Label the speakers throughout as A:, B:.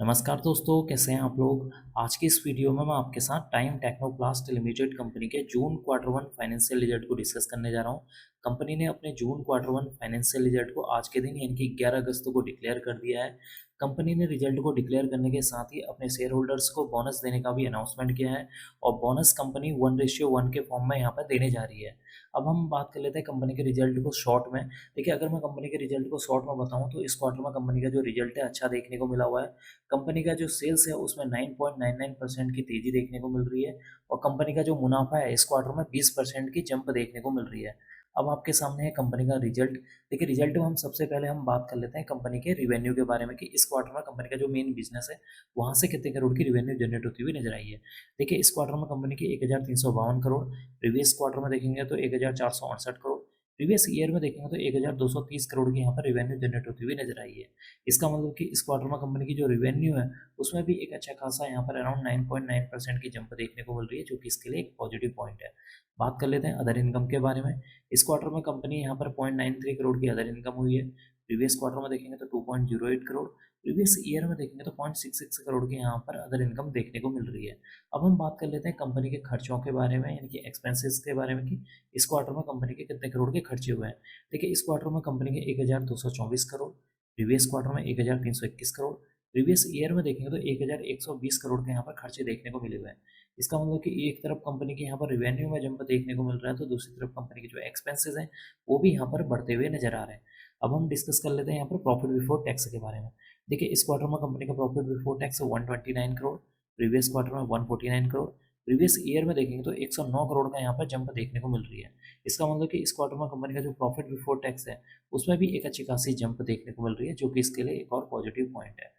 A: नमस्कार दोस्तों, कैसे हैं आप लोग। आज की इस वीडियो में मैं आपके साथ टाइम टेक्नोप्लास्ट लिमिटेड कंपनी के जून क्वार्टर वन फाइनेंशियल रिजल्ट को डिस्कस करने जा रहा हूं। कंपनी ने अपने जून क्वार्टर वन फाइनेंशियल रिजल्ट को आज के दिन यानी कि 11 अगस्त को डिक्लेयर कर दिया है। कंपनी ने रिजल्ट को डिक्लेयर करने के साथ ही अपने शेयर होल्डर्स को बोनस देने का भी अनाउंसमेंट किया है और बोनस कंपनी 1:1 के फॉर्म में यहाँ पर देने जा रही है। अब हम बात कर लेते हैं कंपनी के रिजल्ट को शॉर्ट में। देखिए, अगर मैं कंपनी के रिजल्ट को शॉर्ट में बताऊं तो इस क्वार्टर में कंपनी का जो रिजल्ट है अच्छा देखने को मिला हुआ है। कंपनी का जो सेल्स है उसमें 9.99% की तेजी देखने को मिल रही है और कंपनी का जो मुनाफा है इस क्वार्टर में 20% की जंप देखने को मिल रही है। अब आपके सामने है कंपनी का रिजल्ट। देखिए, रिजल्ट में हम सबसे पहले हम बात कर लेते हैं कंपनी के रिवेन्यू के बारे में कि इस क्वार्टर में कंपनी का जो मेन बिजनेस है वहाँ से कितने करोड़ की रिवेन्यू जनरेट होती हुई नजर आई है। देखिए, इस क्वार्टर में कंपनी की 1352 करोड़, प्रीवियस क्वार्टर में देखेंगे तो 1468 करोड़, प्रीवियस ईयर में देखेंगे तो 1230 करोड़ की यहाँ पर रिवेन्यू जनरेट होती हुई नजर आई है। इसका मतलब कि इस क्वार्टर में कंपनी की जो रिवेन्यू है उसमें भी एक अच्छा खासा यहाँ पर अराउंड 9.9% की जंप देखने को मिल रही है, जो कि इसके लिए एक पॉजिटिव पॉइंट है। बात कर लेते हैं अदर इनकम के बारे में। इस क्वार्टर में कंपनी यहाँ पर 0.93 करोड़ की अदर इनकम हुई है। प्रीवियस क्वार्टर में देखेंगे तो 2.08 करोड़, प्रीवियस ईयर में देखेंगे तो 0.66 करोड़ की यहाँ पर अदर इनकम देखने को मिल रही है। अब हम बात कर लेते हैं कंपनी के खर्चों के बारे में यानी कि एक्सपेंसेस के बारे में कि इस क्वार्टर में कंपनी के कितने करोड़ के खर्चे हुए हैं। देखिए, इस क्वार्टर में कंपनी के 1224 करोड़, प्रीवियस क्वार्टर में 1321 करोड़, प्रीवियस ईयर में देखेंगे तो 1120 करोड़ के यहाँ पर खर्चे देखने को मिले हुए हैं। इसका मतलब कि एक तरफ कंपनी के यहाँ पर रिवेन्यू में जंप देखने को मिल रहा है तो दूसरी तरफ कंपनी के जो एक्सपेंसेस हैं वो भी यहाँ पर बढ़ते हुए नजर आ रहे हैं। अब हम डिस्कस कर लेते हैं यहाँ पर प्रॉफिट बिफोर टैक्स के बारे में। देखिए, इस क्वार्टर में कंपनी का profit before tax 129 crore, previous quarter में 149 करोड़, प्रीवियस ईयर में देखेंगे तो 109 करोड़ का यहाँ पर जंप देखने को मिल रही है। इसका मतलब कि इस क्वार्टर में कंपनी का जो प्रॉफिट बिफोर टैक्स है उसमें भी एक अच्छी खासी जंप देखने को मिल रही है, जो कि इसके लिए एक और पॉजिटिव पॉइंट है।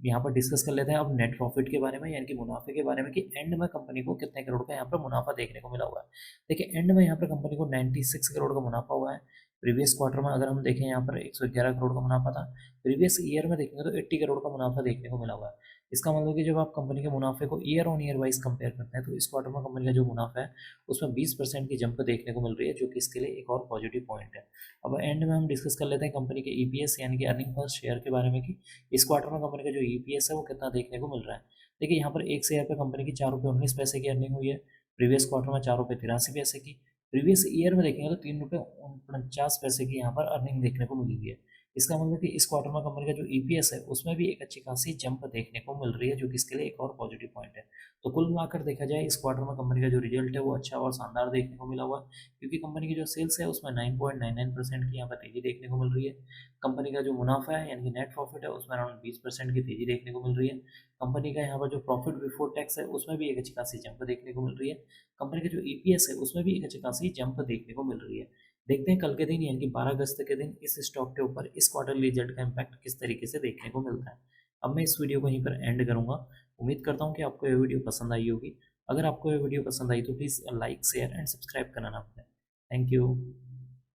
A: यहाँ पर डिस्कस कर लेते हैं अब नेट प्रॉफिट के बारे में यानी कि मुनाफे के बारे में कि एंड में कंपनी को कितने करोड़ का यहाँ पर मुनाफा देखने को मिला हुआ है। देखिए, एंड में यहाँ पर कंपनी को 96 करोड़ का मुनाफा हुआ है। प्रीवियस क्वार्टर में अगर हम देखें यहाँ पर 111 करोड़ का मुनाफा था। प्रीवियस ईयर में देखेंगे तो 80 करोड़ का मुनाफा देखने को मिला हुआ है। इसका मतलब कि जब आप कंपनी के मुनाफे को year on year wise compare करते हैं तो इस क्वार्टर में कंपनी का जो मुनाफा है उसमें 20% की जंप देखने को मिल रही है, जो कि इसके लिए एक और पॉजिटिव पॉइंट है। अब एंड में हम डिस्कस कर लेते हैं कंपनी के ईपीएस यानी कि अर्निंग पर शेयर के बारे में कि इस क्वार्टर में कंपनी का जो ईपीएस है वो कितना देखने को मिल रहा है। देखिए, यहाँ पर एक शेयर पे कंपनी की 4 रुपये 19 पैसे की अर्निंग हुई है। प्रीवियस क्वार्टर में 4 रुपये 83 पैसे की, प्रीवियस ईयर में देखेंगे तो 3 रुपये 49 पैसे की यहाँ पर अर्निंग देखने को मिली हुई है। इसका मतलब कि इस क्वार्टर में कंपनी का जो ईपीएस है उसमें भी एक अच्छी खासी जंप देखने को मिल रही है, जो कि इसके लिए एक और पॉजिटिव पॉइंट है। तो कुल मिलाकर देखा जाए इस क्वार्टर में कंपनी का जो रिजल्ट है वो अच्छा और शानदार देखने को मिला हुआ है, क्योंकि कंपनी की जो सेल्स है उसमें 9.99% की यहाँ पर तेजी देखने को मिल रही है। कंपनी का जो मुनाफा है यानी कि नेट प्रॉफिट है उसमें अराउंड 20% की तेजी देखने को मिल रही है। कंपनी का यहाँ पर जो प्रॉफिट बिफोर टैक्स है उसमें भी एक अच्छी खासी जंप देखने को मिल रही है। कंपनी का जो ईपीएस है उसमें भी एक अच्छी खासी जंप देखने को मिल रही है। देखते हैं कल के दिन यानी कि 12 अगस्त के दिन इस स्टॉक के ऊपर इस क्वार्टरली रिजल्ट का इम्पैक्ट किस तरीके से देखने को मिलता है। अब मैं इस वीडियो को यहीं पर एंड करूंगा। उम्मीद करता हूँ कि आपको ये वीडियो पसंद आई होगी। अगर आपको ये वीडियो पसंद आई तो please like share and subscribe करना ना भूलें। Thank you.